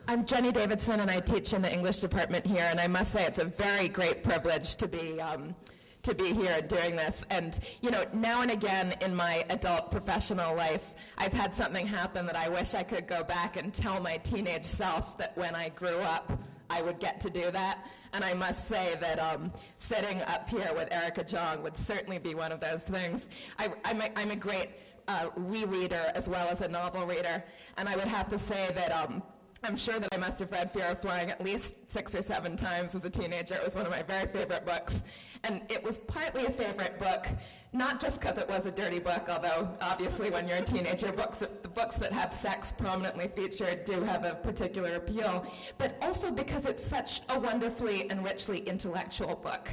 I'm Jenny Davidson, and I teach in the English department here, and I must say it's a very great privilege to be here doing this. And, you know, now and again in my adult professional life, I've had something happen that I wish I could go back and tell my teenage self that when I grew up, I would get to do that. And I must say that sitting up here with Erica Jong would certainly be one of those things. I'm a great rereader as well as a novel reader, and I would have to say that I'm sure that I must have read Fear of Flying at least 6 or 7 times as a teenager. It was one of my very favorite books. And it was partly a favorite book, not just because it was a dirty book, although obviously when you're a teenager, the books that have sex prominently featured do have a particular appeal, but also because it's such a wonderfully and richly intellectual book.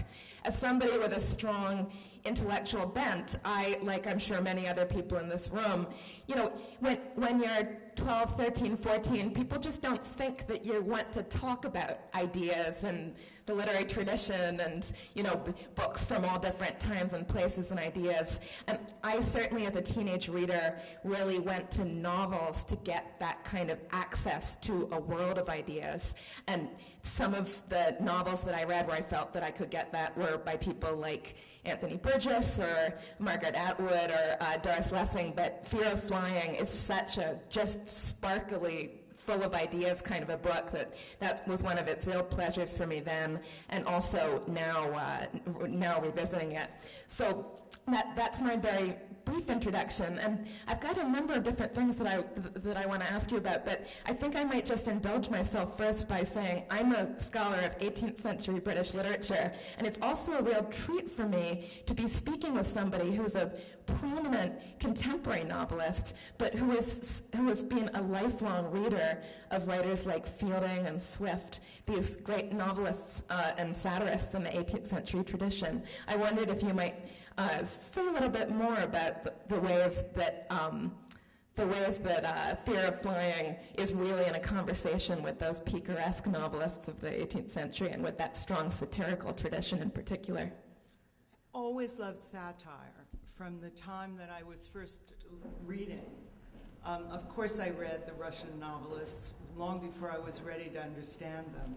As somebody with a strong intellectual bent, I, like I'm sure many other people in this room, you know, when you're 12, 13, 14, people just don't think that you want to talk about ideas and the literary tradition and, you know, books from all different times and places and ideas. And I certainly, as a teenage reader, really went to novels to get that kind of access to a world of ideas. And some of the novels that I read where I felt that I could get that were by people like Anthony Burgess or Margaret Atwood or Doris Lessing, but Fear of Flying is such a just sparkly, full of ideas kind of a book that was one of its real pleasures for me then, and also now revisiting it. So that's my very brief introduction, and I've got a number of different things that I want to ask you about, but I think I might just indulge myself first by saying I'm a scholar of 18th century British literature, and it's also a real treat for me to be speaking with somebody who's a prominent contemporary novelist, but who has been a lifelong reader of writers like Fielding and Swift, these great novelists and satirists in the 18th century tradition. I wondered if you might say a little bit more about the ways that Fear of Flying is really in a conversation with those picaresque novelists of the 18th century and with that strong satirical tradition in particular. Always loved satire from the time that I was first reading. Of course, I read the Russian novelists long before I was ready to understand them.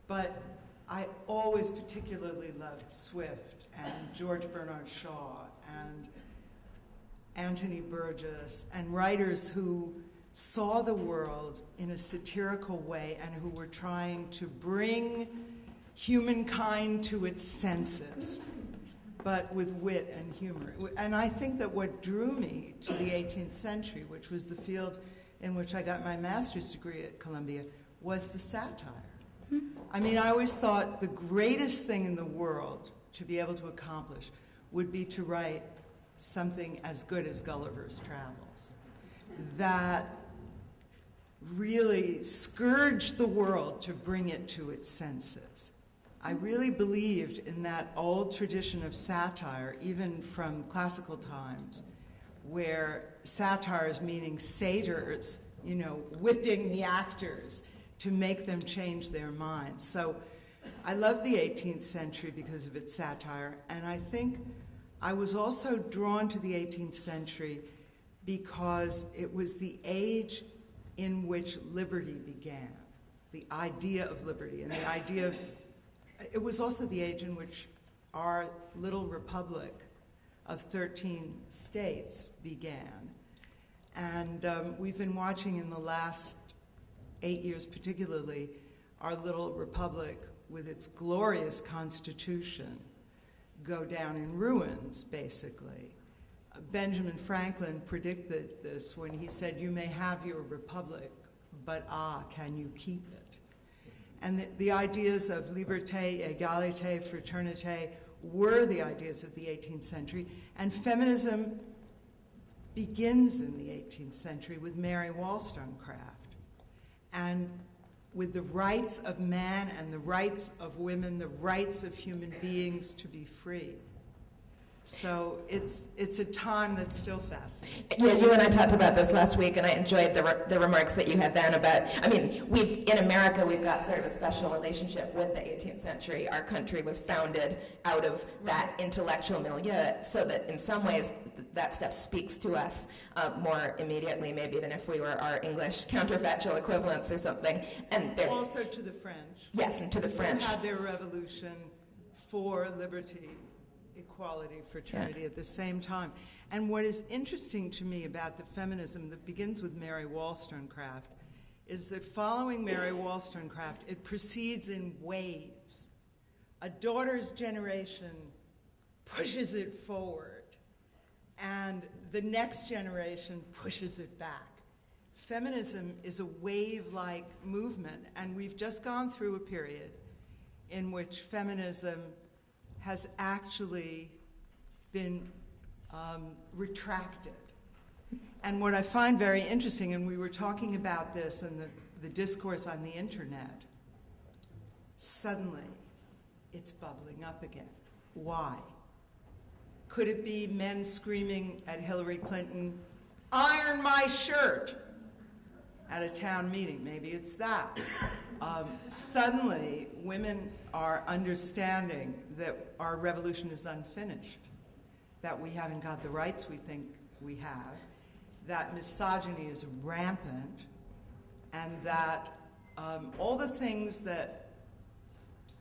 But I always particularly loved Swift and George Bernard Shaw and Anthony Burgess and writers who saw the world in a satirical way and who were trying to bring humankind to its senses, but with wit and humor. And I think that what drew me to the 18th century, which was the field in which I got my master's degree at Columbia, was the satire. I mean, I always thought the greatest thing in the world to be able to accomplish would be to write something as good as Gulliver's Travels, that really scourged the world to bring it to its senses. I really believed in that old tradition of satire, even from classical times, where satires, meaning satyrs, you know, whipping the actors to make them change their minds. So I love the 18th century because of its satire, and I think I was also drawn to the 18th century because it was the age in which liberty began, the idea of liberty, and the idea of, it was also the age in which our little republic of 13 states began. And we've been watching in the last 8 years particularly, our little republic with its glorious constitution go down in ruins, basically. Benjamin Franklin predicted this when he said, "You may have your republic, but can you keep it?" And the ideas of liberté, égalité, fraternité were the ideas of the 18th century, and feminism begins in the 18th century with Mary Wollstonecraft, and with the rights of man and the rights of women, the rights of human beings to be free. So it's a time that's still fascinating. Yeah, you and I talked about this last week, and I enjoyed the remarks that you had then about, I mean, in America, we've got sort of a special relationship with the 18th century. Our country was founded out of that intellectual milieu, so that in some ways, that stuff speaks to us more immediately maybe than if we were our English counterfactual equivalents or something. And also to the French. Yes, and to the French. Who had their revolution for liberty, equality, fraternity at the same time. And what is interesting to me about the feminism that begins with Mary Wollstonecraft is that following Mary Wollstonecraft, it proceeds in waves. A daughter's generation pushes it forward, and the next generation pushes it back. Feminism is a wave-like movement, and we've just gone through a period in which feminism has actually been retracted. And what I find very interesting, and we were talking about this in the discourse on the internet, suddenly it's bubbling up again. Why? Could it be men screaming at Hillary Clinton, "Iron my shirt," at a town meeting? Maybe it's that. Suddenly, women are understanding that our revolution is unfinished, that we haven't got the rights we think we have, that misogyny is rampant, and that all the things that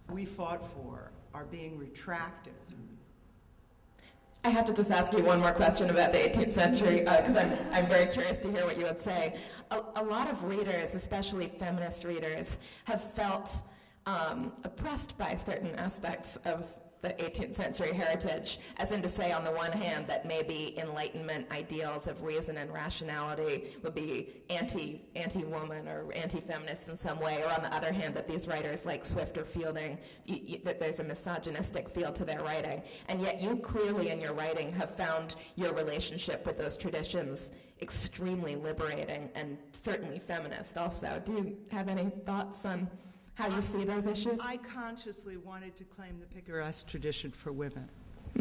we fought for are being retracted. I have to just ask you one more question about the 18th century, because I'm very curious to hear what you would say. A lot of readers, especially feminist readers, have felt oppressed by certain aspects of the 18th century heritage, as in to say, on the one hand, that maybe Enlightenment ideals of reason and rationality would be anti-woman or anti-feminist in some way, or on the other hand, that these writers like Swift or Fielding, that there's a misogynistic feel to their writing. And yet you clearly in your writing have found your relationship with those traditions extremely liberating and certainly feminist also. Do you have any thoughts on how you see those issues? I consciously wanted to claim the picaresque tradition for women,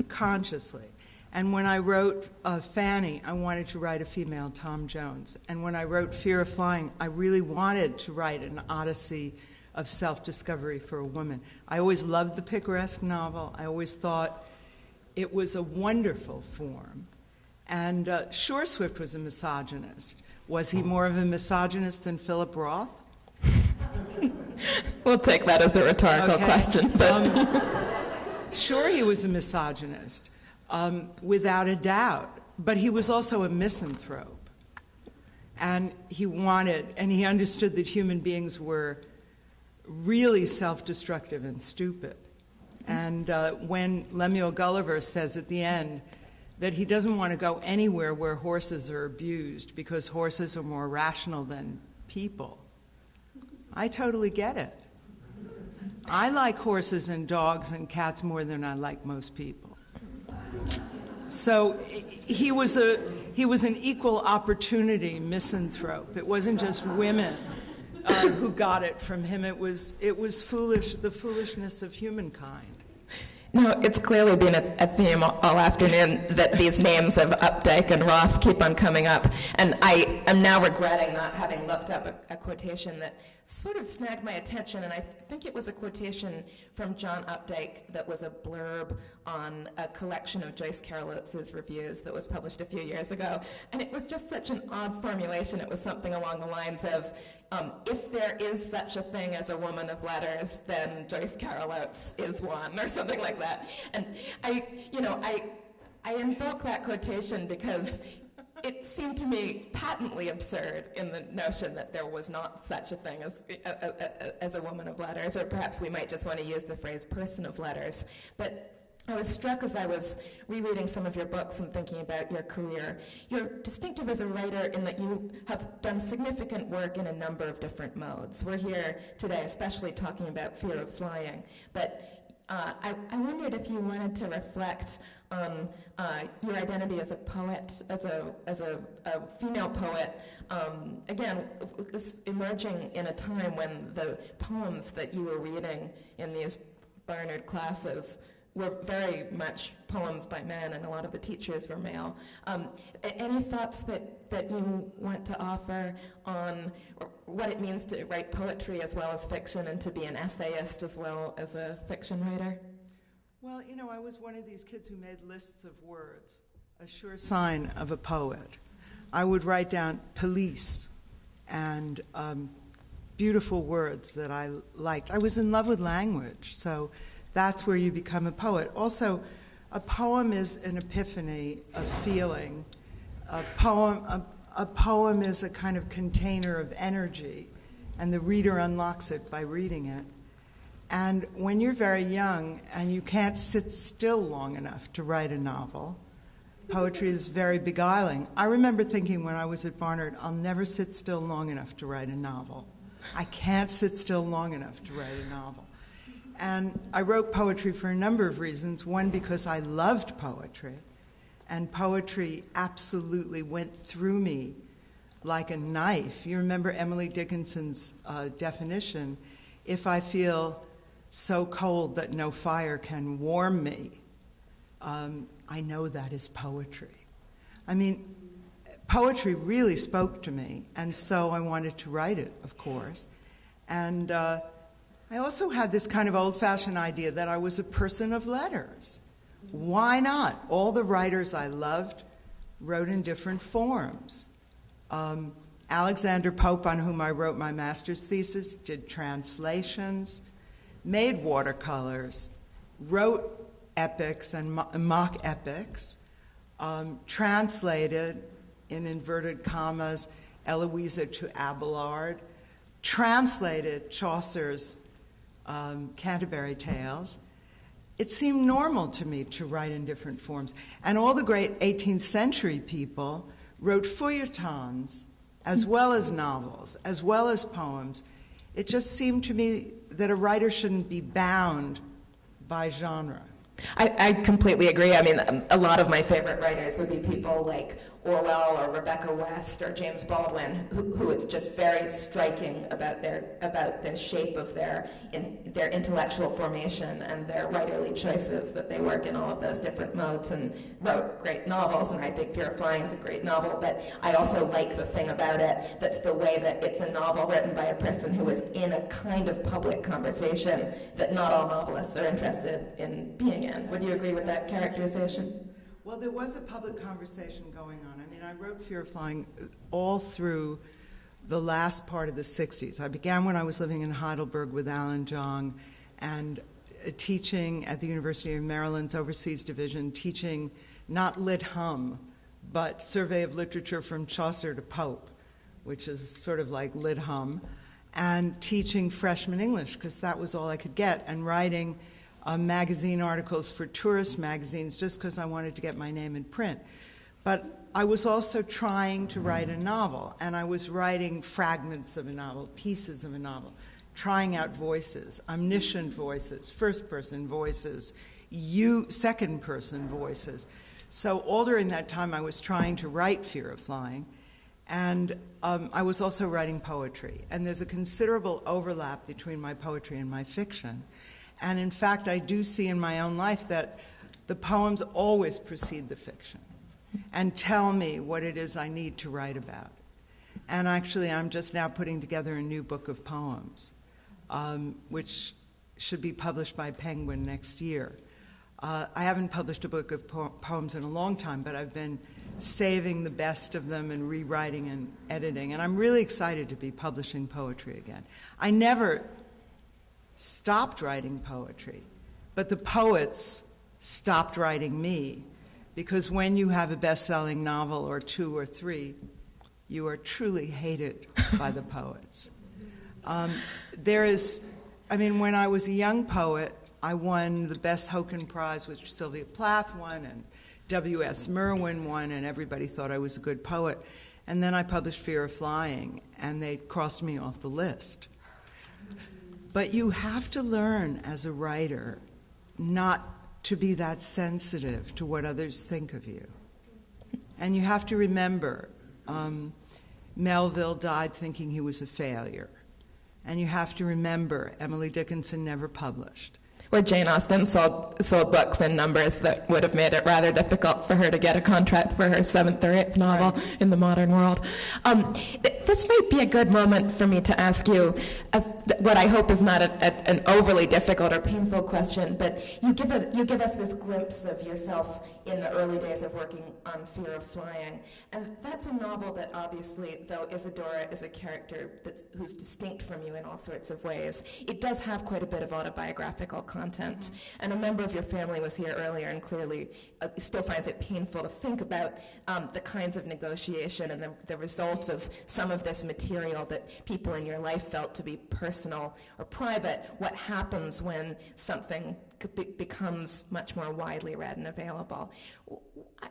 consciously. And when I wrote Fanny, I wanted to write a female Tom Jones. And when I wrote Fear of Flying, I really wanted to write an odyssey of self-discovery for a woman. I always loved the picaresque novel. I always thought it was a wonderful form. And sure, Swift was a misogynist. Was he more of a misogynist than Philip Roth? We'll take that as a rhetorical question. Sure, he was a misogynist, without a doubt, but he was also a misanthrope. And he understood that human beings were really self-destructive and stupid. And when Lemuel Gulliver says at the end that he doesn't want to go anywhere where horses are abused because horses are more rational than people, I totally get it. I like horses and dogs and cats more than I like most people. So he was an equal opportunity misanthrope. It wasn't just women who got it from him. It was foolish, the foolishness of humankind. No, it's clearly been a theme all afternoon that these names of Updike and Roth keep on coming up. And I am now regretting not having looked up a quotation that sort of snagged my attention. And I think it was a quotation from John Updike that was a blurb on a collection of Joyce Carol Oates's reviews that was published a few years ago. And it was just such an odd formulation. It was something along the lines of, if there is such a thing as a woman of letters, then Joyce Carol Oates is one, or something like that. And I invoke that quotation because it seemed to me patently absurd in the notion that there was not such a thing as a woman of letters, or perhaps we might just want to use the phrase person of letters. But I was struck as I was rereading some of your books and thinking about your career. You're distinctive as a writer in that you have done significant work in a number of different modes. We're here today especially talking about Fear of Flying, but I wondered if you wanted to reflect on your identity as a poet, as a female poet, again, emerging in a time when the poems that you were reading in these Barnard classes were very much poems by men, and a lot of the teachers were male. Any thoughts that you want to offer on what it means to write poetry as well as fiction, and to be an essayist as well as a fiction writer? Well, I was one of these kids who made lists of words a sure sign of a poet. I would write down police and beautiful words that I liked. I was in love with language, so that's where you become a poet. Also, a poem is an epiphany of feeling. A poem is a kind of container of energy, and the reader unlocks it by reading it. And when you're very young and you can't sit still long enough to write a novel, poetry is very beguiling. I remember thinking when I was at Barnard, I'll never sit still long enough to write a novel. I can't sit still long enough to write a novel. And I wrote poetry for a number of reasons. One, because I loved poetry, and poetry absolutely went through me like a knife. You remember Emily Dickinson's definition, if I feel so cold that no fire can warm me, I know that is poetry. I mean, poetry really spoke to me, and so I wanted to write it, of course. And I also had this kind of old-fashioned idea that I was a person of letters. Why not? All the writers I loved wrote in different forms. Alexander Pope, on whom I wrote my master's thesis, did translations, made watercolors, wrote epics and mock epics, translated, in inverted commas, Eloisa to Abelard, translated Chaucer's Canterbury Tales. It seemed normal to me to write in different forms. And all the great 18th century people wrote feuilletons, as well as novels, as well as poems. It just seemed to me that a writer shouldn't be bound by genre. I completely agree. I mean, a lot of my favorite writers would be people like Orwell or Rebecca West or James Baldwin, who it's just very striking about the shape of their intellectual formation and their writerly choices, that they work in all of those different modes and wrote great novels. And I think Fear of Flying is a great novel, but I also like the thing about it that's the way that it's a novel written by a person who is in a kind of public conversation that not all novelists are interested in being in. Would you agree with that characterization? Well, there was a public conversation going on. I mean, I wrote Fear of Flying all through the last part of the 60s. I began when I was living in Heidelberg with Alan Jong and teaching at the University of Maryland's Overseas Division, teaching not lit hum, but survey of literature from Chaucer to Pope, which is sort of like lit hum, and teaching freshman English, because that was all I could get, and writing magazine articles for tourist magazines just because I wanted to get my name in print. But I was also trying to write a novel, and I was writing fragments of a novel, pieces of a novel, trying out voices, omniscient voices, first-person voices, second-person voices. So all during that time I was trying to write Fear of Flying, and I was also writing poetry. And there's a considerable overlap between my poetry and my fiction. And in fact, I do see in my own life that the poems always precede the fiction and tell me what it is I need to write about. And actually, I'm just now putting together a new book of poems, which should be published by Penguin next year. I haven't published a book of poems in a long time, but I've been saving the best of them and rewriting and editing. And I'm really excited to be publishing poetry again. I never stopped writing poetry, but the poets stopped writing me, because when you have a best-selling novel or two or three, you are truly hated by the poets. When I was a young poet, I won the Best Hoken Prize, which Sylvia Plath won, and W.S. Merwin won, and everybody thought I was a good poet. And then I published Fear of Flying, and they crossed me off the list. But you have to learn as a writer not to be that sensitive to what others think of you. And you have to remember, Melville died thinking he was a failure. And you have to remember, Emily Dickinson never published. Or Jane Austen sold books in numbers that would have made it rather difficult for her to get a contract for her 7th or 8th novel in the modern world. this might be a good moment for me to ask you what I hope is not an overly difficult or painful question, but you give us this glimpse of yourself in the early days of working on Fear of Flying. And that's a novel that obviously, though Isadora is a character who's distinct from you in all sorts of ways, it does have quite a bit of autobiographical content. Mm-hmm. And a member of your family was here earlier and clearly still finds it painful to think about the kinds of negotiation and the results of some of this material that people in your life felt to be personal or private. What happens when something becomes much more widely read and available?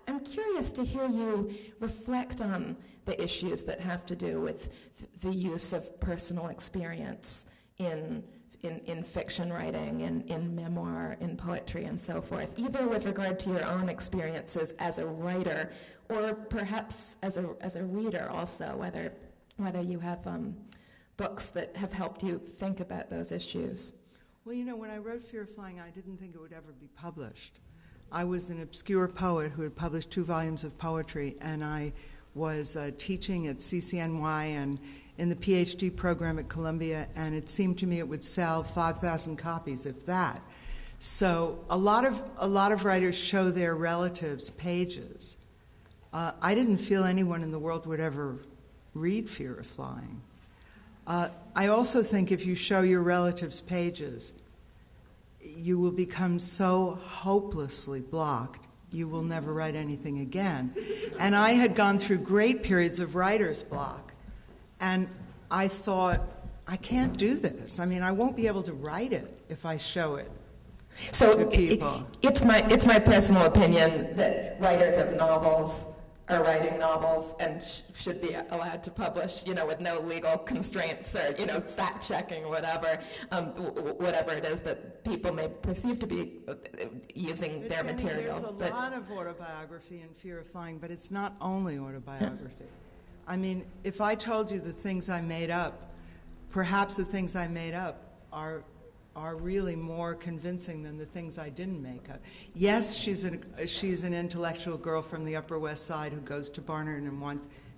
I'm curious to hear you reflect on the issues that have to do with the use of personal experience in fiction writing, in memoir, in poetry, and so forth, either with regard to your own experiences as a writer or perhaps as a reader also, whether you have books that have helped you think about those issues. Well, you know, when I wrote Fear of Flying, I didn't think it would ever be published. I was an obscure poet who had published 2 volumes of poetry, and I was teaching at CCNY and in the PhD program at Columbia, and it seemed to me it would sell 5,000 copies, if that. So a lot of writers show their relatives pages. I didn't feel anyone in the world would ever read Fear of Flying. I also think if you show your relatives pages, you will become so hopelessly blocked, you will never write anything again. And I had gone through great periods of writer's block, and I thought, I can't do this. I mean, I won't be able to write it if I show it to people. It's my personal opinion that writers of novels are writing novels and should be allowed to publish, with no legal constraints or, fact-checking, whatever it is that people may perceive to be using their material. There's a lot of autobiography in Fear of Flying, but it's not only autobiography. I mean, if I told you the things I made up, perhaps the things I made up are really more convincing than the things I didn't make up. Yes, she's an intellectual girl from the Upper West Side who goes to Barnard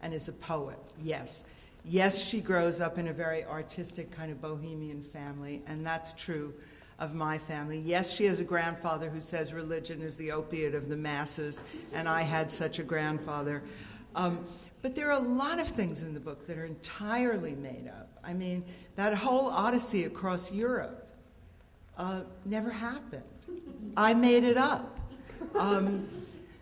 and is a poet. Yes. Yes, she grows up in a very artistic kind of bohemian family, and that's true of my family. Yes, she has a grandfather who says religion is the opiate of the masses, and I had such a grandfather. But there are a lot of things in the book that are entirely made up. I mean, that whole odyssey across Europe never happened. I made it up. And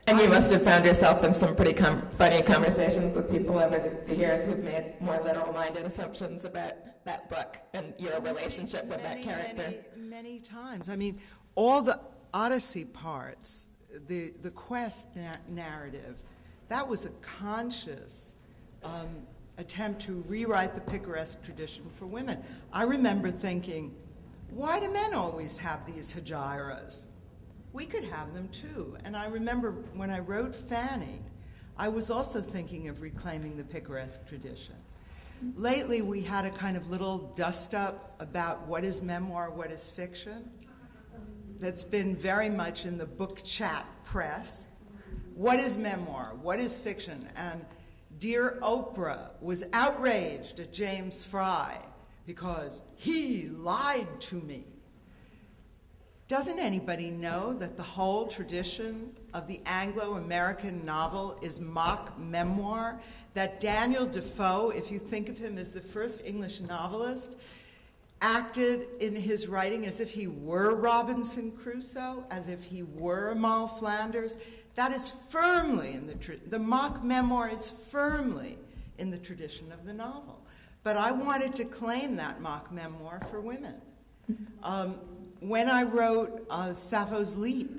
you must have found yourself in some pretty funny conversations with people over the years who've made more literal-minded assumptions about that book and your relationship with that character. Many times. I mean, all the Odyssey parts, the quest narrative, that was a conscious attempt to rewrite the picaresque tradition for women. I remember thinking, why do men always have these hegira? We could have them too. And I remember when I wrote Fanny, I was also thinking of reclaiming the picaresque tradition. Lately, we had a kind of little dust-up about what is memoir, what is fiction. That's been very much in the book chat press. What is memoir? What is fiction? And dear Oprah was outraged at James Fry because he lied to me. Doesn't anybody know that the whole tradition of the Anglo-American novel is mock memoir? That Daniel Defoe, if you think of him as the first English novelist, acted in his writing as if he were Robinson Crusoe, as if he were Amal Flanders. That is firmly in the mock memoir is firmly in the tradition of the novel. But I wanted to claim that mock memoir for women. When I wrote Sappho's Leap,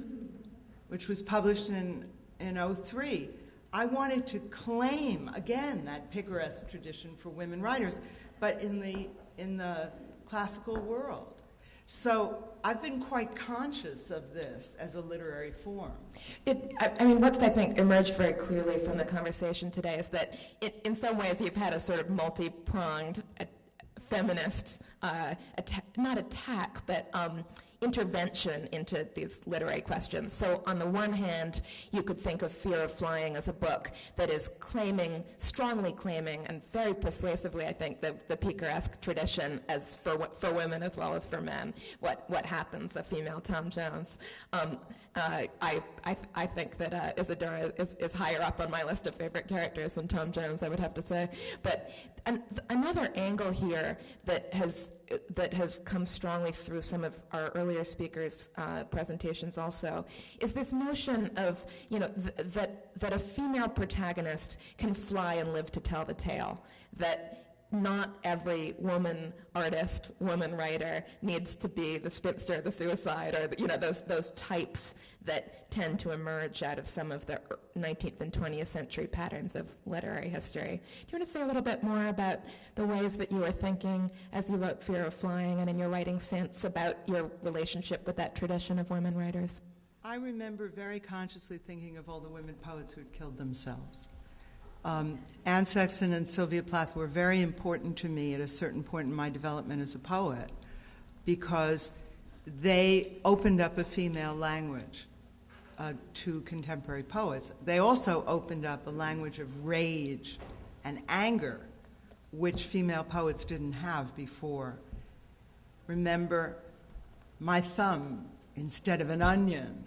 which was published in 2003, I wanted to claim, again, that picaresque tradition for women writers, but in the classical world. So I've been quite conscious of this as a literary form. I mean, what's, I think, emerged very clearly from the conversation today is that in some ways you've had a sort of multi-pronged feminist, not attack, but intervention into these literary questions. So on the one hand, you could think of Fear of Flying as a book that is strongly claiming, and very persuasively, I think, the Picaresque tradition as for women as well as for men, what happens, a female Tom Jones. I think that Isadora is higher up on my list of favorite characters than Tom Jones, I would have to say. But another angle here that has come strongly through some of our earlier speakers' presentations also is this notion of, that a female protagonist can fly and live to tell the tale, that not every woman artist, woman writer needs to be the spinster, the suicide, or those types that tend to emerge out of some of the 19th and 20th century patterns of literary history. Do you want to say a little bit more about the ways that you were thinking as you wrote Fear of Flying and in your writing sense about your relationship with that tradition of women writers? I remember very consciously thinking of all the women poets who had killed themselves. Anne Sexton and Sylvia Plath were very important to me at a certain point in my development as a poet because they opened up a female language to contemporary poets. They also opened up a language of rage and anger, which female poets didn't have before. Remember, my thumb instead of an onion.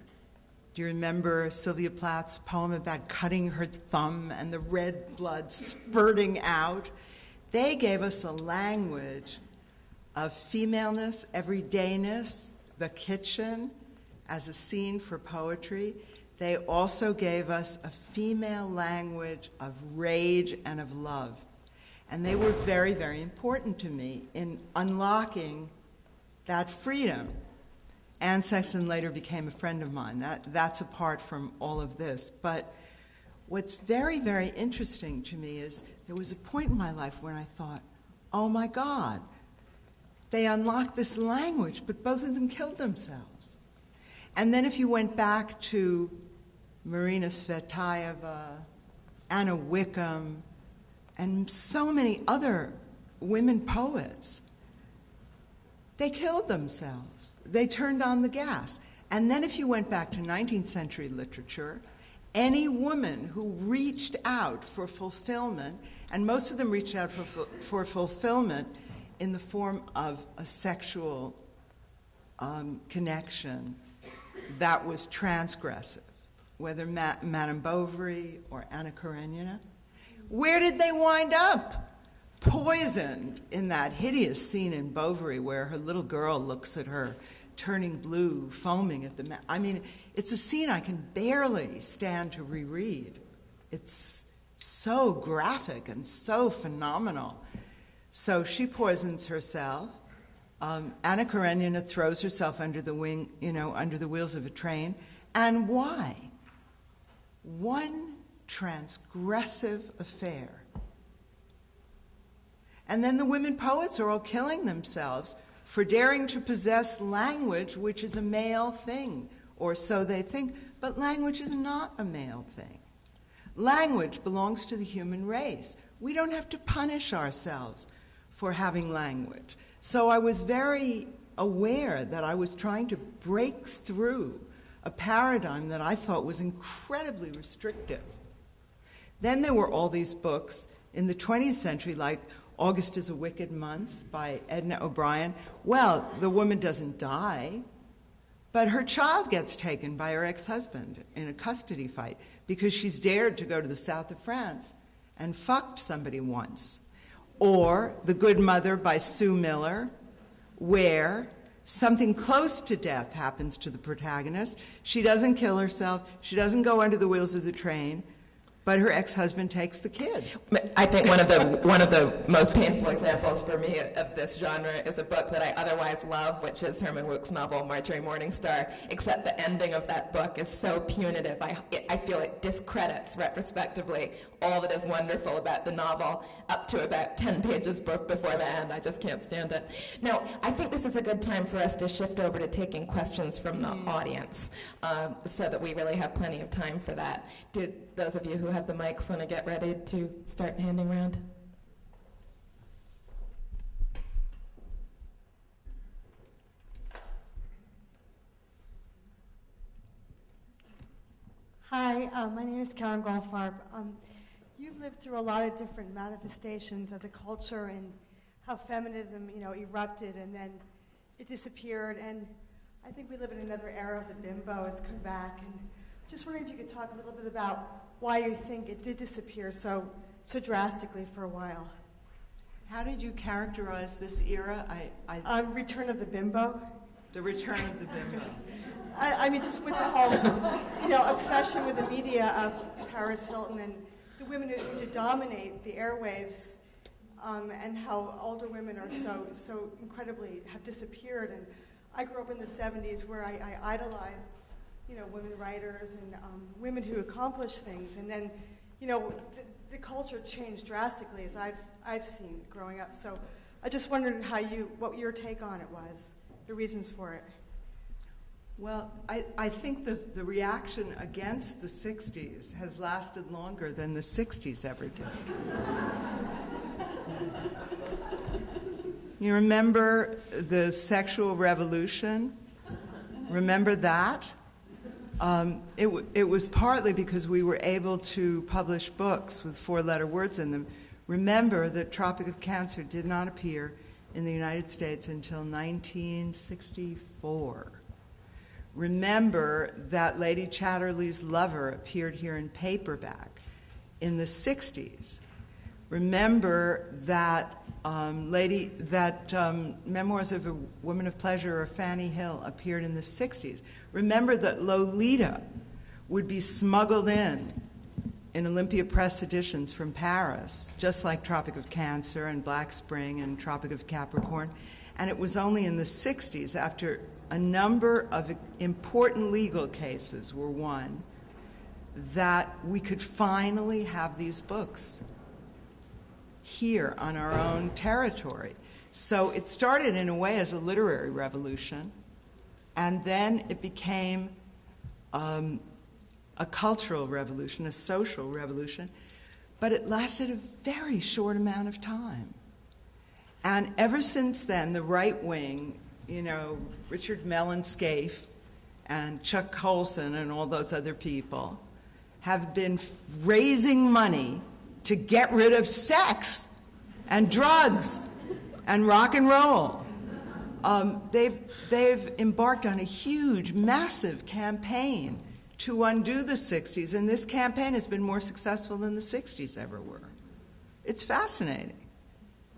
Do you remember Sylvia Plath's poem about cutting her thumb and the red blood spurting out? They gave us a language of femaleness, everydayness, the kitchen as a scene for poetry. They also gave us a female language of rage and of love. And they were very, very important to me in unlocking that freedom. Anne Sexton later became a friend of mine. That's apart from all of this. But what's very, very interesting to me is there was a point in my life when I thought, oh my God, they unlocked this language, but both of them killed themselves. And then if you went back to Marina Tsvetaeva, Anna Wickham, and so many other women poets, they killed themselves. They turned on the gas. And then if you went back to 19th century literature, any woman who reached out for fulfillment, and most of them reached out for fulfillment in the form of a sexual connection that was transgressive, whether Madame Bovary or Anna Karenina, where did they wind up? Poisoned in that hideous scene in Bovary where her little girl looks at her turning blue, foaming at the mouth. I mean, it's a scene I can barely stand to reread. It's so graphic and so phenomenal. So she poisons herself. Anna Karenina throws herself under the wheels of a train. And why? One transgressive affair. And then the women poets are all killing themselves for daring to possess language which is a male thing, or so they think. But language is not a male thing. Language belongs to the human race. We don't have to punish ourselves for having language. So I was very aware that I was trying to break through a paradigm that I thought was incredibly restrictive. Then there were all these books in the 20th century, like August is a Wicked Month by Edna O'Brien. Well, the woman doesn't die, but her child gets taken by her ex-husband in a custody fight because she's dared to go to the south of France and fucked somebody once. Or The Good Mother by Sue Miller, where something close to death happens to the protagonist. She doesn't kill herself. She doesn't go under the wheels of the train. But her ex-husband takes the kid. I think one of the most painful examples for me of this genre is a book that I otherwise love, which is Herman Wouk's novel Marjorie Morningstar, except the ending of that book is so punitive. I feel it discredits retrospectively all that is wonderful about the novel up to about 10 pages before the end. I just can't stand it. Now, I think this is a good time for us to shift over to taking questions from the audience so that we really have plenty of time for that. Do those of you who have the mics want to get ready to start handing around? Hi, my name is Karen Goldfarb. You've lived through a lot of different manifestations of the culture and how feminism, erupted and then it disappeared. And I think we live in another era of the bimbo has come back. And just wondering if you could talk a little bit about why you think it did disappear so drastically for a while. How did you characterize this era? Return of the bimbo. The return of the bimbo. I mean, just with the whole, obsession with the media of Paris Hilton and the women who seem to dominate the airwaves, and how older women are so incredibly have disappeared. And I grew up in the 70s where I idolized, women writers and women who accomplish things. And then, the culture changed drastically as I've seen growing up. So I just wondered what your take on it was, the reasons for it. Well, I think the reaction against the 60s has lasted longer than the 60s ever did. You remember the sexual revolution? Remember that? It was partly because we were able to publish books with 4-letter words in them. Remember that Tropic of Cancer did not appear in the United States until 1964. Remember that Lady Chatterley's Lover appeared here in paperback in the 60s. Remember that Memoirs of a Woman of Pleasure or Fanny Hill appeared in the 60s. Remember that Lolita would be smuggled in Olympia Press editions from Paris, just like Tropic of Cancer and Black Spring and Tropic of Capricorn. And it was only in the 60s, after a number of important legal cases were won, that we could finally have these books here on our own territory. So it started in a way as a literary revolution, and then it became a cultural revolution, a social revolution, but it lasted a very short amount of time. And ever since then, the right wing, Richard Mellon Scaife and Chuck Colson and all those other people have been raising money to get rid of sex and drugs and rock and roll. They've embarked on a huge, massive campaign to undo the 60s, and this campaign has been more successful than the 60s ever were. It's fascinating.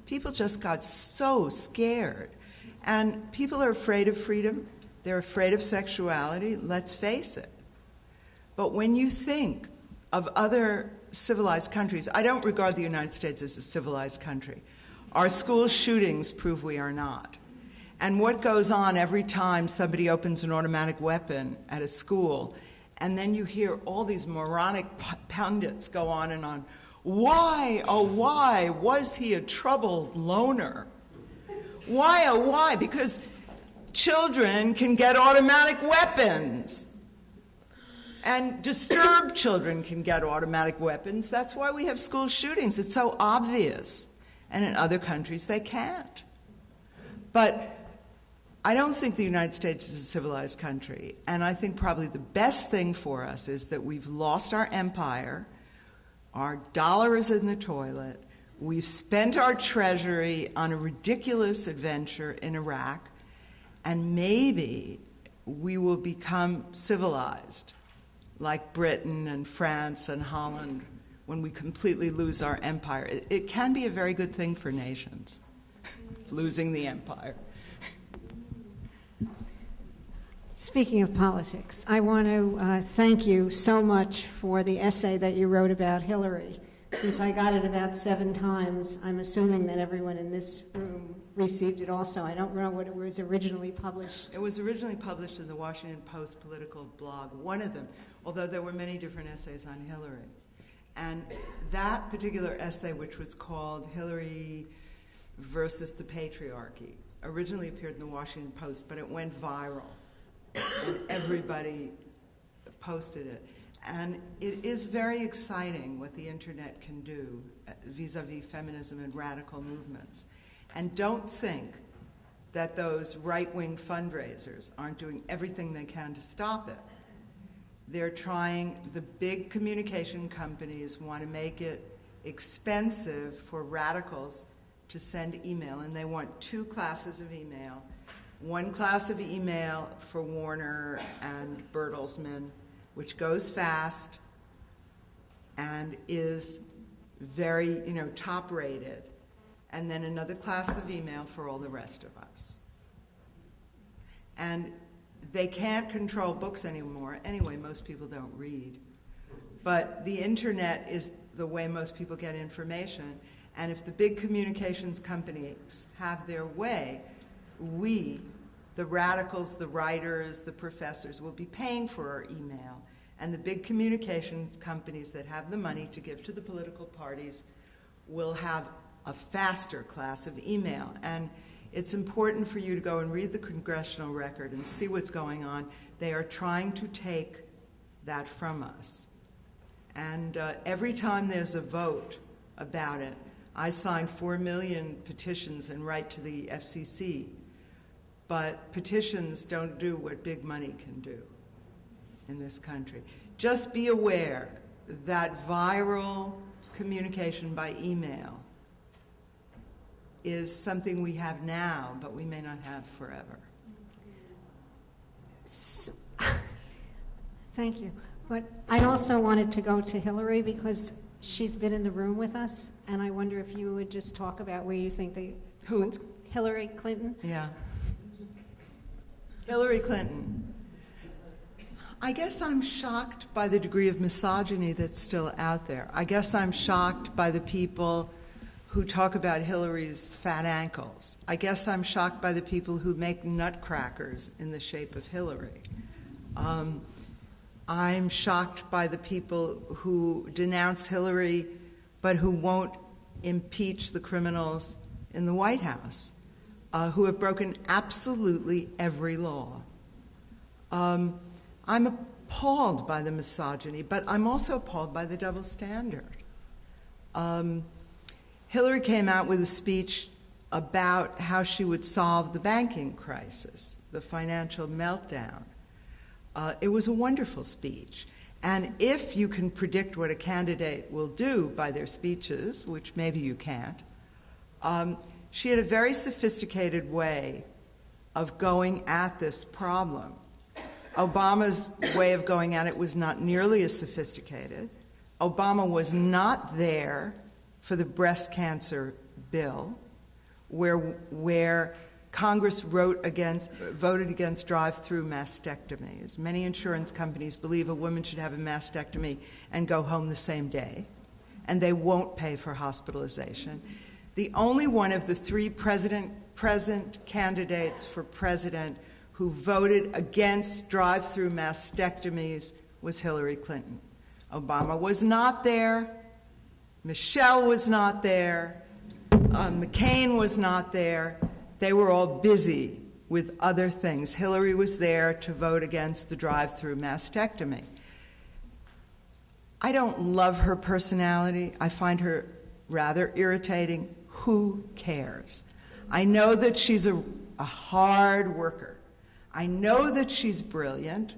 People just got so scared. And people are afraid of freedom. They're afraid of sexuality, let's face it. But when you think of other civilized countries, I don't regard the United States as a civilized country. Our school shootings prove we are not. And what goes on every time somebody opens an automatic weapon at a school, and then you hear all these moronic pundits go on and on. Why, oh why, was he a troubled loner? Why, oh why? Because children can get automatic weapons. And disturbed children can get automatic weapons. That's why we have school shootings. It's so obvious. And in other countries, they can't. But I don't think the United States is a civilized country. And I think probably the best thing for us is that we've lost our empire. Our dollar is in the toilet. We've spent our treasury on a ridiculous adventure in Iraq. And maybe we will become civilized, like Britain and France and Holland, when we completely lose our empire. It can be a very good thing for nations, losing the empire. Speaking of politics, I want to thank you so much for the essay that you wrote about Hillary. Since I got it about 7 times, I'm assuming that everyone in this room received it also. I don't know what it was originally published. It was originally published in the Washington Post political blog, one of them, although there were many different essays on Hillary. And that particular essay, which was called Hillary versus the Patriarchy, originally appeared in the Washington Post, but it went viral. And everybody posted it. And it is very exciting what the internet can do vis-a-vis feminism and radical movements. And don't think that those right-wing fundraisers aren't doing everything they can to stop it. the big communication companies want to make it expensive for radicals to send email, and they want 2 classes of email. One class of email for Warner and Bertelsmann, which goes fast and is very, top rated, and then another class of email for all the rest of us. And they can't control books anymore. Anyway, most people don't read. But the internet is the way most people get information. And if the big communications companies have their way, we, the radicals, the writers, the professors, will be paying for our email. And the big communications companies that have the money to give to the political parties will have a faster class of email. And it's important for you to go and read the congressional record and see what's going on. They are trying to take that from us. And every time there's a vote about it, I sign 4 million petitions and write to the FCC. But petitions don't do what big money can do in this country. Just be aware that viral communication by email is something we have now, but we may not have forever. So, thank you. But I also wanted to go to Hillary because she's been in the room with us, and I wonder if you would just talk about where you think Who? Hillary Clinton? Yeah. Hillary Clinton. I guess I'm shocked by the degree of misogyny that's still out there. I guess I'm shocked by the people who talk about Hillary's fat ankles. I guess I'm shocked by the people who make nutcrackers in the shape of Hillary. I'm shocked by the people who denounce Hillary but who won't impeach the criminals in the White House, who have broken absolutely every law. I'm appalled by the misogyny, but I'm also appalled by the double standard. Hillary came out with a speech about how she would solve the banking crisis, the financial meltdown. It was a wonderful speech. And if you can predict what a candidate will do by their speeches, which maybe you can't, she had a very sophisticated way of going at this problem. Obama's way of going at it was not nearly as sophisticated. Obama was not there for the breast cancer bill, where Congress voted against drive-through mastectomies. Many insurance companies believe a woman should have a mastectomy and go home the same day, and they won't pay for hospitalization. The only one of the 3 present candidates for president who voted against drive-through mastectomies was Hillary Clinton. Obama was not there. Michelle was not there. McCain was not there. They were all busy with other things. Hillary was there to vote against the drive-through mastectomy. I don't love her personality. I find her rather irritating. Who cares? I know that she's a hard worker. I know that she's brilliant.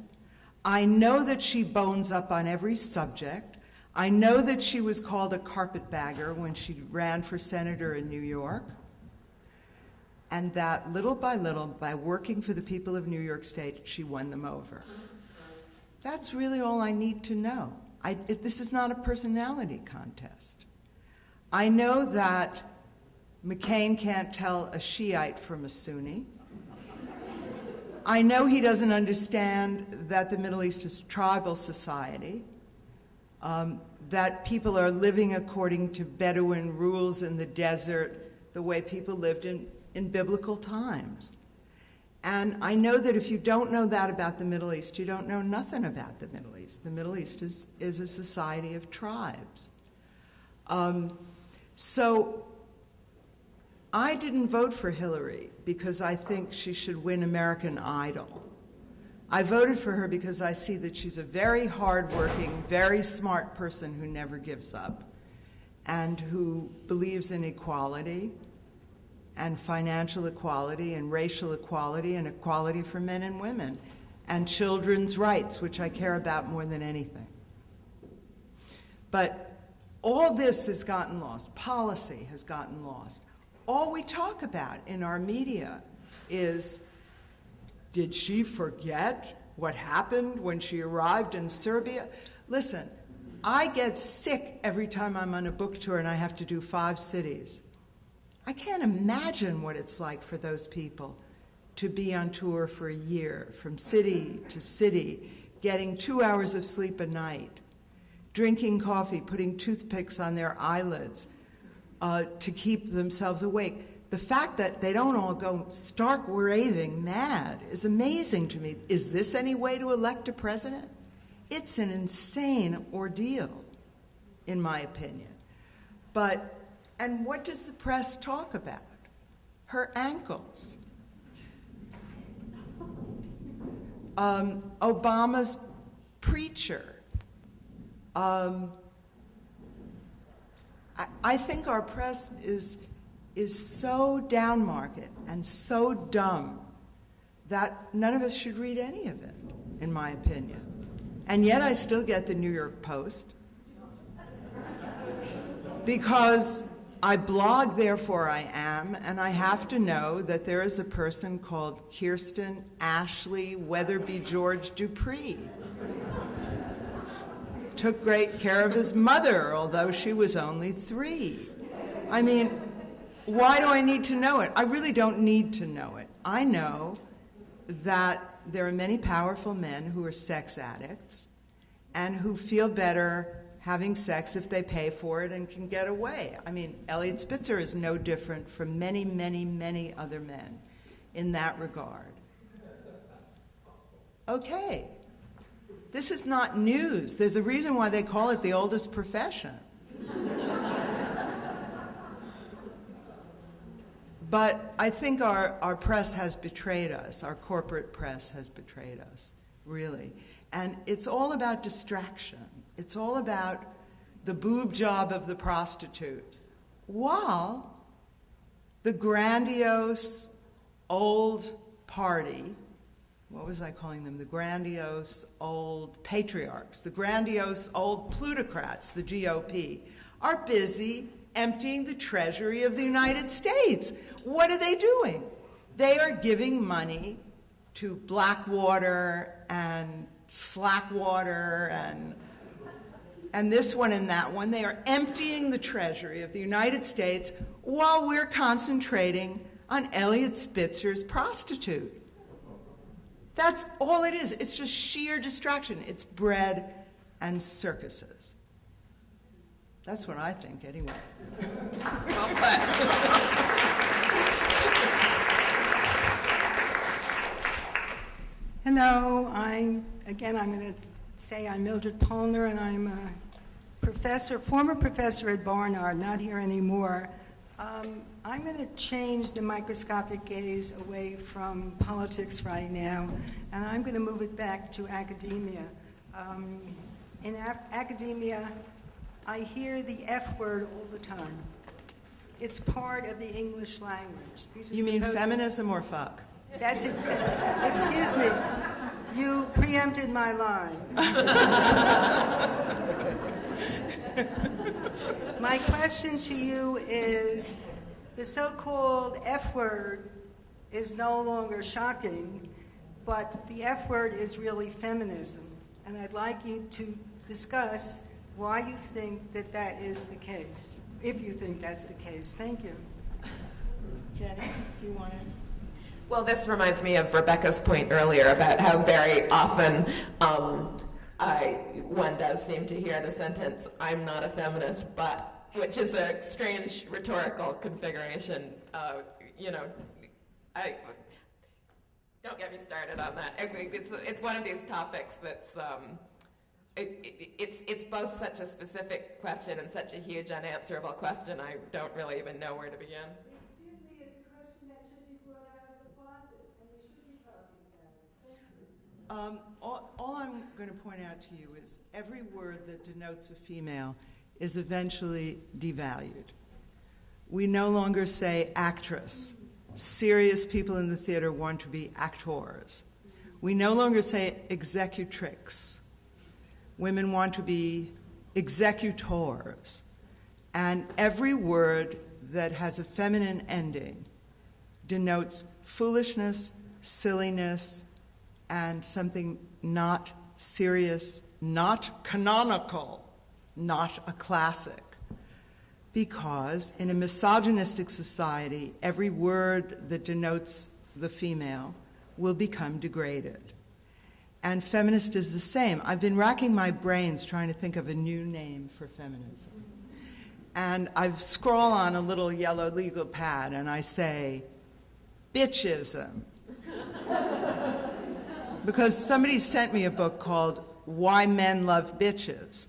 I know that she bones up on every subject. I know that she was called a carpetbagger when she ran for senator in New York. And that little by little, by working for the people of New York State, she won them over. That's really all I need to know. This is not a personality contest. I know that McCain can't tell a Shiite from a Sunni. I know he doesn't understand that the Middle East is a tribal society, that people are living according to Bedouin rules in the desert, the way people lived in biblical times. And I know that if you don't know that about the Middle East, you don't know nothing about the Middle East. The Middle East is a society of tribes. So I didn't vote for Hillary because I think she should win American Idol. I voted for her because I see that she's a very hardworking, very smart person who never gives up and who believes in equality and financial equality and racial equality and equality for men and women. and children's rights, which I care about more than anything. But all this has gotten lost. Policy has gotten lost. All we talk about in our media is, did she forget what happened when she arrived in Serbia? Listen, I get sick every time I'm on a book tour and I have to do 5 cities. I can't imagine what it's like for those people to be on tour for a year, from city to city, getting 2 hours of sleep a night, drinking coffee, putting toothpicks on their eyelids to keep themselves awake. The fact that they don't all go stark raving mad is amazing to me. Is this any way to elect a president? It's an insane ordeal, in my opinion. And what does the press talk about? Her ankles. Obama's preacher. I think our press is so down market and so dumb that none of us should read any of it, in my opinion. And yet I still get the New York Post because I blog, therefore I am, and I have to know that there is a person called Kirsten Ashley Weatherby George Dupree. Took great care of his mother, although she was only 3. I mean, why do I need to know it? I really don't need to know it. I know that there are many powerful men who are sex addicts and who feel better having sex if they pay for it and can get away. I mean, Elliot Spitzer is no different from many, many, many other men in that regard. Okay. This is not news. There's a reason why they call it the oldest profession. But I think our press has betrayed us. Our corporate press has betrayed us, really. And it's all about distraction. It's all about the boob job of the prostitute, while the grandiose old party, what was I calling them? The grandiose old patriarchs, the grandiose old plutocrats, the GOP, are busy emptying the treasury of the United States. What are they doing? They are giving money to Blackwater and Slackwater and this one and that one. They are emptying the treasury of the United States while we're concentrating on Elliot Spitzer's prostitute. That's all it is. It's just sheer distraction. It's bread and circuses. That's what I think, anyway. Well put. Hello, I'm going to say I'm Mildred Polner, and I'm a professor, former professor at Barnard, not here anymore. I'm going to change the microscopic gaze away from politics right now, and I'm going to move it back to academia. In academia, I hear the F word all the time. It's part of the English language. You mean feminism or fuck? That's it. Excuse me. You preempted my line. My question to you is, the so-called F word is no longer shocking, but the F word is really feminism. And I'd like you to discuss why you think that that is the case, if you think that's the case. Thank you. Jenny, do you want to? Well, this reminds me of Rebecca's point earlier about how very often one does seem to hear the sentence, "I'm not a feminist, but," which is a strange rhetorical configuration. Don't get me started on that. It's one of these topics that's it's both such a specific question and such a huge unanswerable question. I don't really even know where to begin. Excuse me, it's a question that should be brought out of the closet, and we should be talking about it. All I'm going to point out to you is every word that denotes a female is eventually devalued. We no longer say actress. Serious people in the theater want to be actors. We no longer say executrix. Women want to be executors. And every word that has a feminine ending denotes foolishness, silliness, and something not serious, not canonical, not a classic. Because in a misogynistic society, every word that denotes the female will become degraded. And feminist is the same. I've been racking my brains trying to think of a new name for feminism. And I scroll on a little yellow legal pad and I say, bitchism. Because somebody sent me a book called Why Men Love Bitches.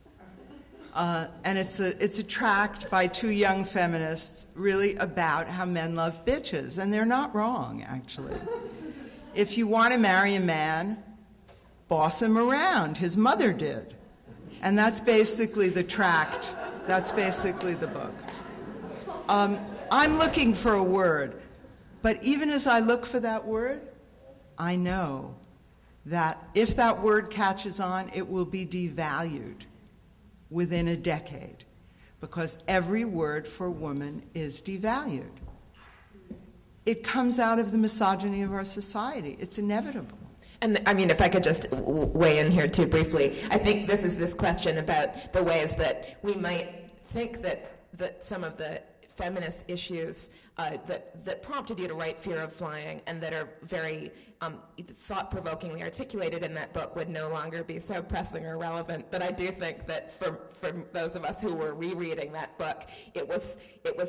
And it's a tract by two young feminists really about how men love bitches. And they're not wrong, actually. If you want to marry a man, boss him around. His mother did. And that's basically the tract. That's basically the book. I'm looking for a word. But even as I look for that word, I know that if that word catches on, it will be devalued within a decade, because every word for woman is devalued. It comes out of the misogyny of our society. It's inevitable. And I mean, if I could just weigh in here too briefly, I think this is this question about the ways that we might think that some of the feminist issues that prompted you to write Fear of Flying and that are very thought-provokingly articulated in that book would no longer be so pressing or relevant. But I do think that for those of us who were rereading that book, it was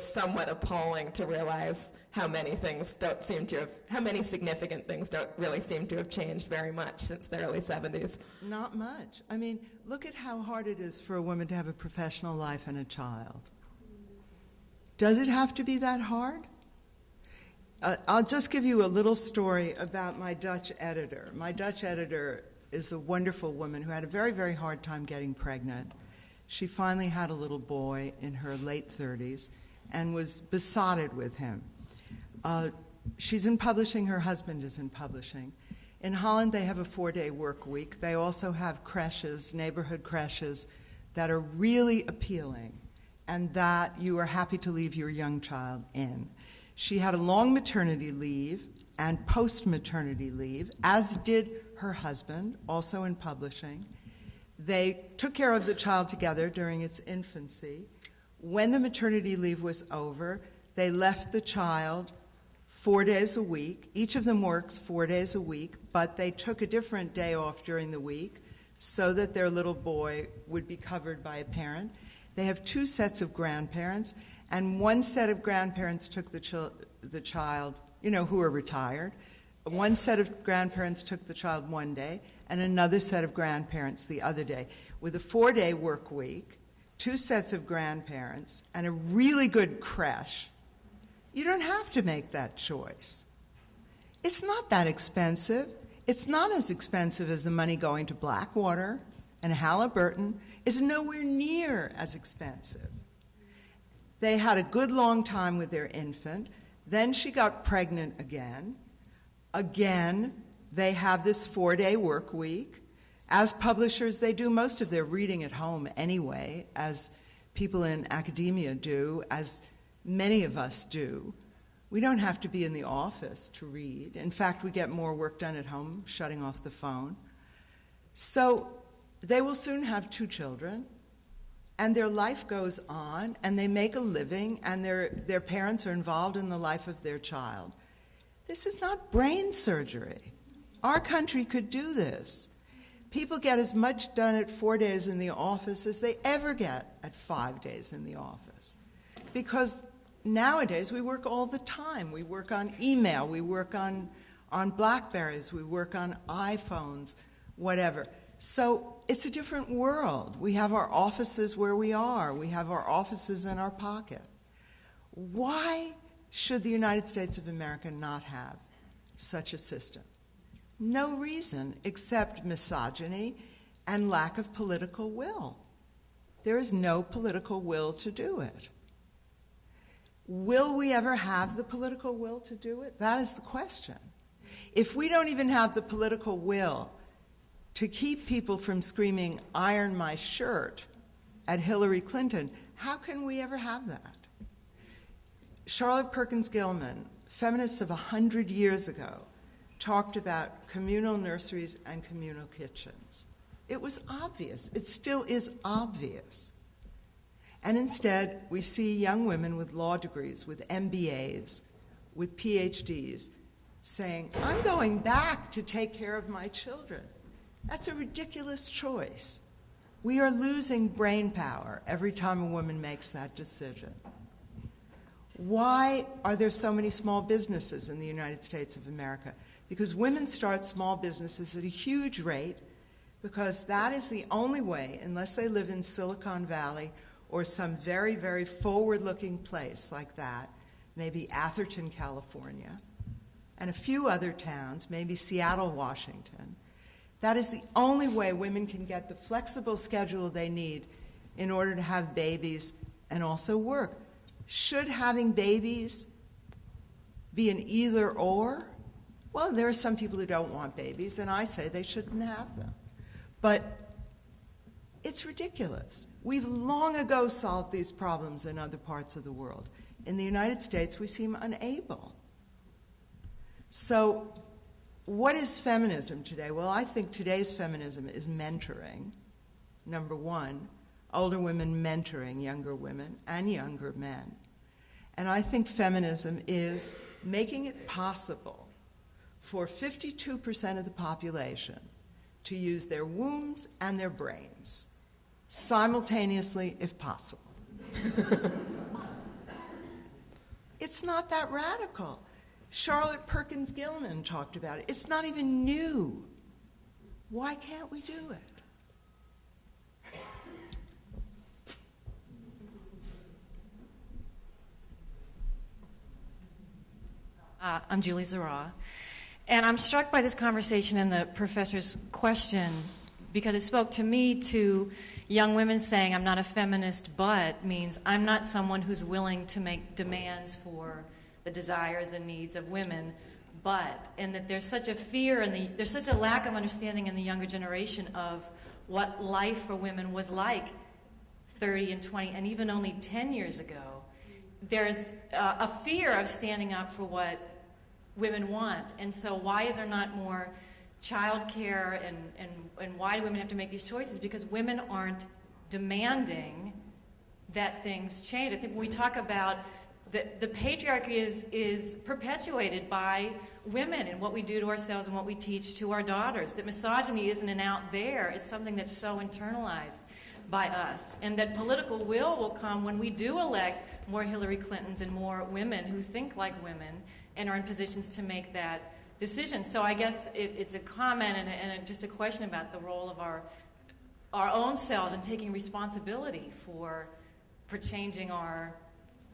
somewhat appalling to realize how many significant things don't really seem to have changed very much since the early 70s. Not much. I mean, look at how hard it is for a woman to have a professional life and a child. Does it have to be that hard? I'll just give you a little story about my Dutch editor. My Dutch editor is a wonderful woman who had a very, very hard time getting pregnant. She finally had a little boy in her late 30s and was besotted with him. She's in publishing. Her husband is in publishing. In Holland, they have a 4-day work week. They also have creches, neighborhood creches, that are really appealing and that you are happy to leave your young child in. She had a long maternity leave and post-maternity leave, as did her husband, also in publishing. They took care of the child together during its infancy. When the maternity leave was over, they left the child 4 days a week. Each of them works 4 days a week, but they took a different day off during the week so that their little boy would be covered by a parent. They have 2 sets of grandparents, and one set of grandparents took the child, who are retired. One set of grandparents took the child one day, and another set of grandparents the other day. With a 4-day work week, 2 sets of grandparents, and a really good creche, you don't have to make that choice. It's not that expensive. It's not as expensive as the money going to Blackwater, and Halliburton is nowhere near as expensive. They had a good long time with their infant. Then she got pregnant again. Again, they have this 4-day work week. As publishers, they do most of their reading at home anyway, as people in academia do, as many of us do. We don't have to be in the office to read. In fact, we get more work done at home, shutting off the phone. So they will soon have 2 children, and their life goes on, and they make a living, and their parents are involved in the life of their child. This is not brain surgery. Our country could do this. People get as much done at 4 days in the office as they ever get at 5 days in the office. Because nowadays we work all the time. We work on email, we work on BlackBerries, we work on iPhones, whatever. So it's a different world. We have our offices where we are. We have our offices in our pocket. Why should the United States of America not have such a system? No reason except misogyny and lack of political will. There is no political will to do it. Will we ever have the political will to do it? That is the question. If we don't even have the political will to keep people from screaming, "Iron my shirt," at Hillary Clinton, how can we ever have that? Charlotte Perkins Gilman, feminists of 100 years ago, talked about communal nurseries and communal kitchens. It was obvious. It still is obvious. And instead, we see young women with law degrees, with MBAs, with PhDs, saying, "I'm going back to take care of my children." That's a ridiculous choice. We are losing brain power every time a woman makes that decision. Why are there so many small businesses in the United States of America? Because women start small businesses at a huge rate, because that is the only way, unless they live in Silicon Valley or some very, very forward-looking place like that, maybe Atherton, California, and a few other towns, maybe Seattle, Washington. That is the only way women can get the flexible schedule they need in order to have babies and also work. Should having babies be an either-or? Well, there are some people who don't want babies, and I say they shouldn't have them. But it's ridiculous. We've long ago solved these problems in other parts of the world. In the United States, we seem unable. So what is feminism today? Well, I think today's feminism is mentoring. Number one, older women mentoring younger women and younger men. And I think feminism is making it possible for 52% of the population to use their wombs and their brains simultaneously, if possible. It's not that radical. Charlotte Perkins Gilman talked about it. It's not even new. Why can't we do it? I'm Julie Zara, and I'm struck by this conversation and the professor's question because it spoke to me to young women saying, "I'm not a feminist, but" means I'm not someone who's willing to make demands for the desires and needs of women, but, and that there's such a fear and there's such a lack of understanding in the younger generation of what life for women was like 30 and 20 and even only 10 years ago. There's a fear of standing up for what women want, and so why is there not more childcare and why do women have to make these choices? Because women aren't demanding that things change. I think when we talk about the patriarchy is perpetuated by women and what we do to ourselves and what we teach to our daughters. That misogyny isn't an out there, it's something that's so internalized by us. And that political will come when we do elect more Hillary Clintons and more women who think like women and are in positions to make that decision. So I guess it's a comment and just a question about the role of our own selves and taking responsibility for changing our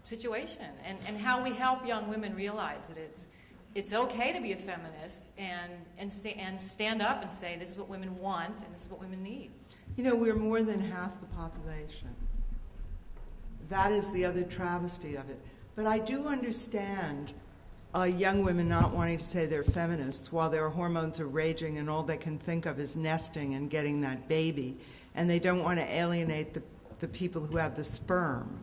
situation and how we help young women realize that it's okay to be a feminist and stand up and say this is what women want and this is what women need. You know, we're more than half the population. That is the other travesty of it. But I do understand young women not wanting to say they're feminists while their hormones are raging and all they can think of is nesting and getting that baby, and they don't want to alienate the people who have the sperm.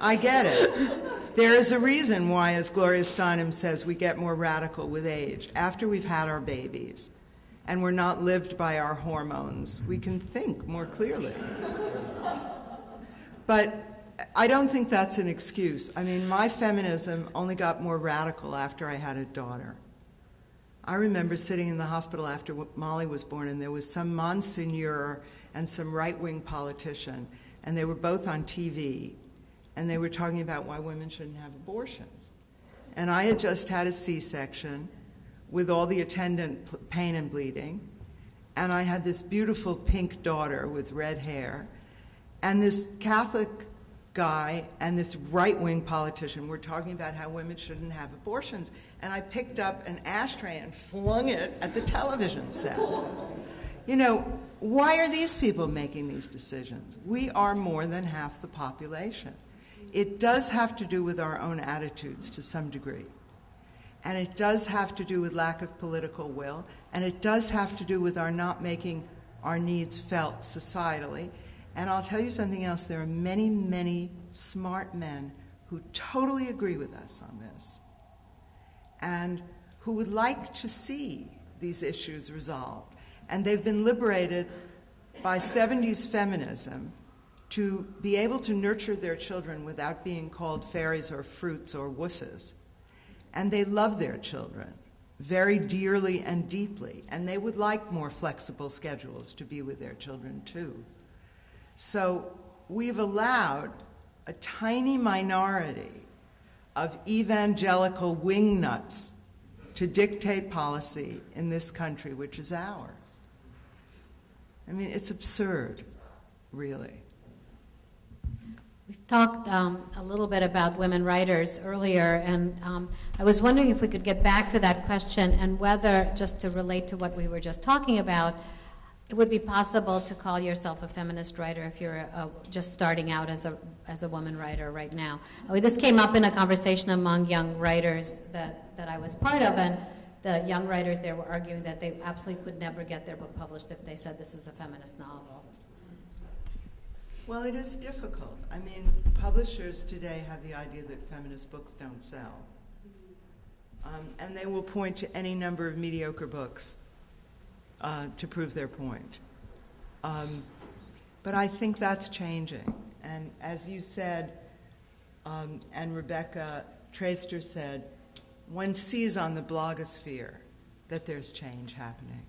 I get it. There is a reason why, as Gloria Steinem says, we get more radical with age. After we've had our babies and we're not lived by our hormones, we can think more clearly. But I don't think that's an excuse. I mean, my feminism only got more radical after I had a daughter. I remember sitting in the hospital after Molly was born, and there was some Monsignor and some right-wing politician, and they were both on TV, and they were talking about why women shouldn't have abortions. And I had just had a C-section with all the attendant pain and bleeding, and I had this beautiful pink daughter with red hair, and this Catholic guy and this right-wing politician were talking about how women shouldn't have abortions, and I picked up an ashtray and flung it at the television set. You know, why are these people making these decisions? We are more than half the population. It does have to do with our own attitudes to some degree. And it does have to do with lack of political will. And it does have to do with our not making our needs felt societally. And I'll tell you something else. There are many, many smart men who totally agree with us on this and who would like to see these issues resolved. And they've been liberated by 70s feminism to be able to nurture their children without being called fairies or fruits or wusses. And they love their children very dearly and deeply, and they would like more flexible schedules to be with their children too. So we've allowed a tiny minority of evangelical wingnuts to dictate policy in this country, which is ours. I mean, it's absurd, really. We've talked a little bit about women writers earlier, and I was wondering if we could get back to that question and whether, just to relate to what we were just talking about, it would be possible to call yourself a feminist writer if you're just starting out as a woman writer right now. This came up in a conversation among young writers that I was part of, and the young writers there were arguing that they absolutely could never get their book published if they said this is a feminist novel. Well, it is difficult. I mean, publishers today have the idea that feminist books don't sell. And they will point to any number of mediocre books to prove their point. But I think that's changing. And as you said, and Rebecca Traister said, one sees on the blogosphere that there's change happening.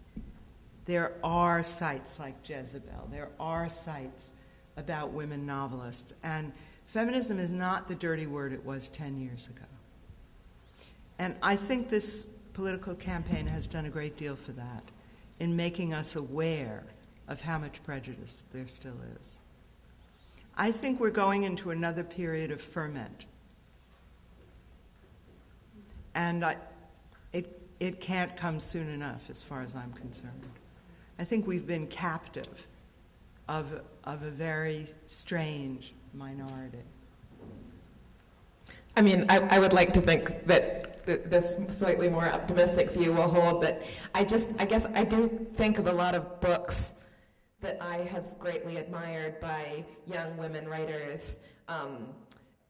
There are sites like Jezebel. There are sites about women novelists. And feminism is not the dirty word it was 10 years ago. And I think this political campaign has done a great deal for that, in making us aware of how much prejudice there still is. I think we're going into another period of ferment. And it can't come soon enough, as far as I'm concerned. I think we've been captive of a very strange minority. I mean, I would like to think that this slightly more optimistic view will hold, but I guess I do think of a lot of books that I have greatly admired by young women writers,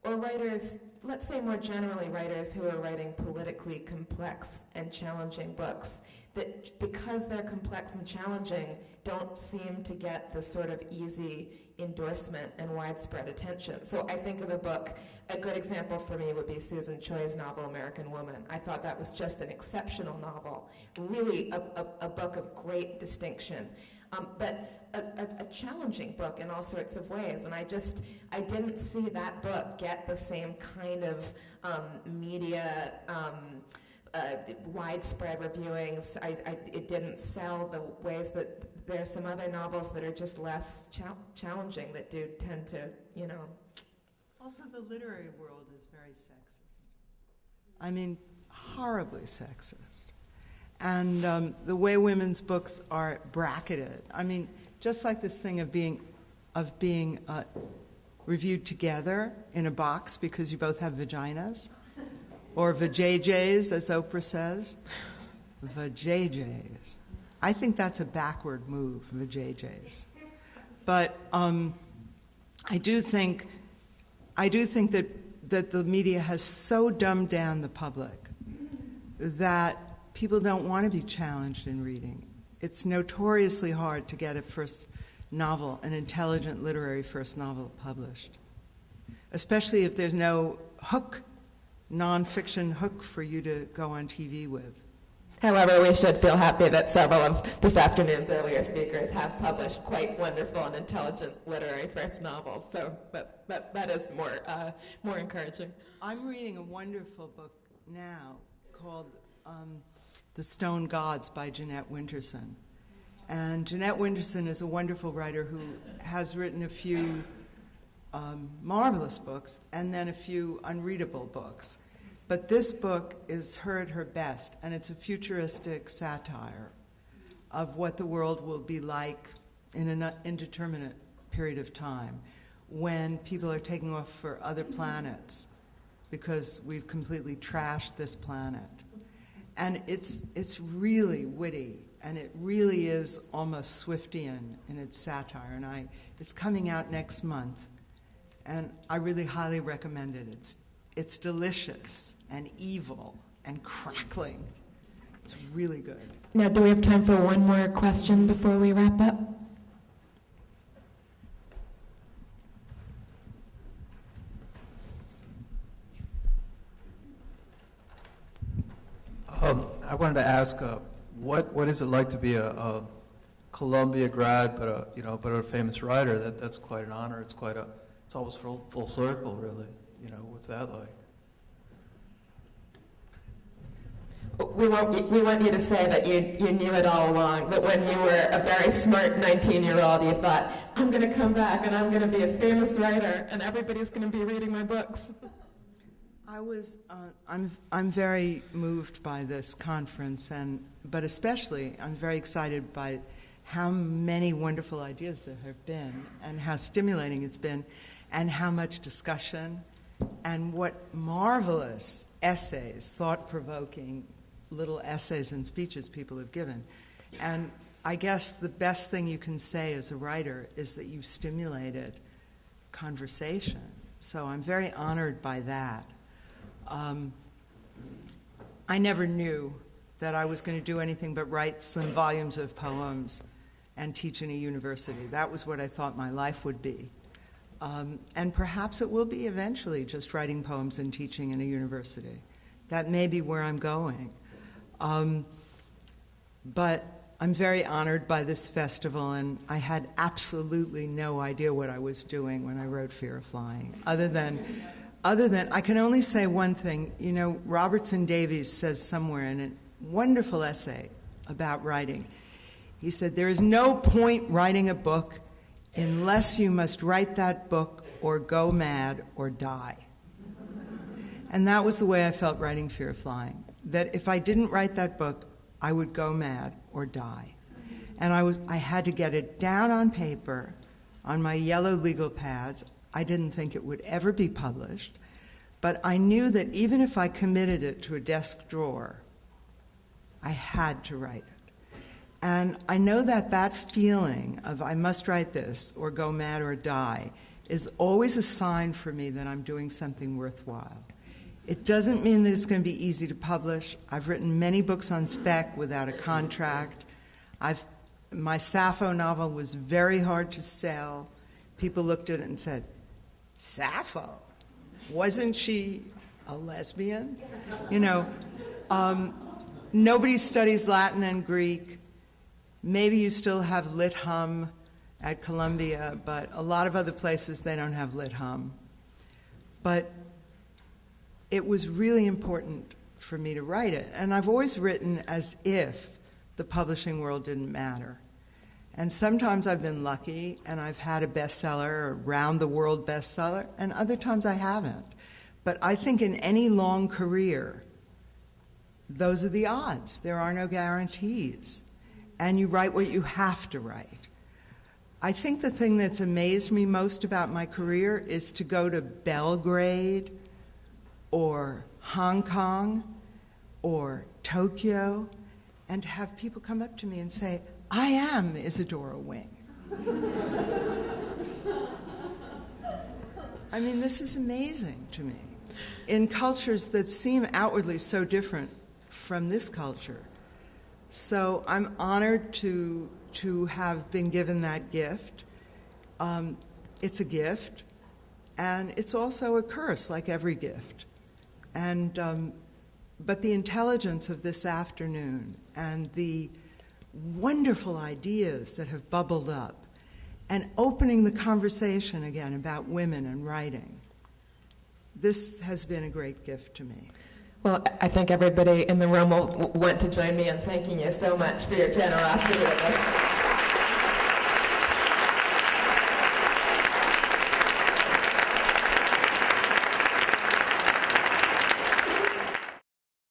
or writers, let's say more generally, writers who are writing politically complex and challenging books that, because they're complex and challenging, don't seem to get the sort of easy endorsement and widespread attention. So I think of a book, a good example for me would be Susan Choi's novel, American Woman. I thought that was just an exceptional novel, really a book of great distinction, but a challenging book in all sorts of ways. And I didn't see that book get the same kind of media widespread reviewings. It didn't sell the ways that there are some other novels that are just less challenging that do tend to, Also, the literary world is very sexist. I mean, horribly sexist. And the way women's books are bracketed, I mean, just like this thing of being reviewed together in a box because you both have vaginas, or vajayjays, as Oprah says. Vajayjays. I think that's a backward move, vajayjays. But I do think that the media has so dumbed down the public that people don't want to be challenged in reading. It's notoriously hard to get a first novel, an intelligent literary first novel published, especially if there's no hook, nonfiction hook for you to go on TV with. However, we should feel happy that several of this afternoon's earlier speakers have published quite wonderful and intelligent literary first novels, so that is more encouraging. I'm reading a wonderful book now called The Stone Gods by Jeanette Winterson. And Jeanette Winterson is a wonderful writer who has written a few marvelous books and then a few unreadable books. But this book is her at her best, and it's a futuristic satire of what the world will be like in an indeterminate period of time, when people are taking off for other planets because we've completely trashed this planet. And it's really witty, and it really is almost Swiftian in its satire. And it's coming out next month, and I really highly recommend it. It's delicious and evil and crackling. It's really good. Now, do we have time for one more question before we wrap up? I wanted to ask, what is it like to be a Columbia grad, but a famous writer? That's quite an honor. It's almost full circle, really. What's that like? We want you to say that you knew it all along, that when you were a very smart 19-year-old, you thought, I'm going to come back and I'm going to be a famous writer and everybody's going to be reading my books. I'm very moved by this conference, but especially I'm very excited by how many wonderful ideas there have been and how stimulating it's been and how much discussion and what marvelous essays, thought-provoking little essays and speeches people have given. And I guess the best thing you can say as a writer is that you stimulated conversation. So I'm very honored by that. I never knew that I was going to do anything but write some volumes of poems and teach in a university. That was what I thought my life would be. And perhaps it will be eventually just writing poems and teaching in a university. That may be where I'm going. But I'm very honored by this festival, and I had absolutely no idea what I was doing when I wrote Fear of Flying, other than I can only say one thing. Robertson Davies says somewhere in a wonderful essay about writing, he said, there is no point writing a book unless you must write that book or go mad or die. And that was the way I felt writing Fear of Flying, that if I didn't write that book, I would go mad or die. And I had to get it down on paper on my yellow legal pads. I didn't think it would ever be published, but I knew that even if I committed it to a desk drawer, I had to write it. And I know that feeling of I must write this or go mad or die is always a sign for me that I'm doing something worthwhile. It doesn't mean that it's going to be easy to publish. I've written many books on spec without a contract. My Sappho novel was very hard to sell. People looked at it and said, Sappho? Wasn't she a lesbian? Nobody studies Latin and Greek. Maybe you still have Lit Hum at Columbia, but a lot of other places they don't have Lit Hum. But it was really important for me to write it. And I've always written as if the publishing world didn't matter. And sometimes I've been lucky and I've had a bestseller, a round-the-world bestseller, and other times I haven't. But I think in any long career, those are the odds. There are no guarantees. And you write what you have to write. I think the thing that's amazed me most about my career is to go to Belgrade or Hong Kong or Tokyo and to have people come up to me and say, I am Isadora Wing. I mean, this is amazing to me. In cultures that seem outwardly so different from this culture. So I'm honored to have been given that gift. It's a gift, and it's also a curse, like every gift. And but the intelligence of this afternoon and the wonderful ideas that have bubbled up and opening the conversation again about women and writing, this has been a great gift to me. Well, I think everybody in the room will want to join me in thanking you so much for your generosity with us.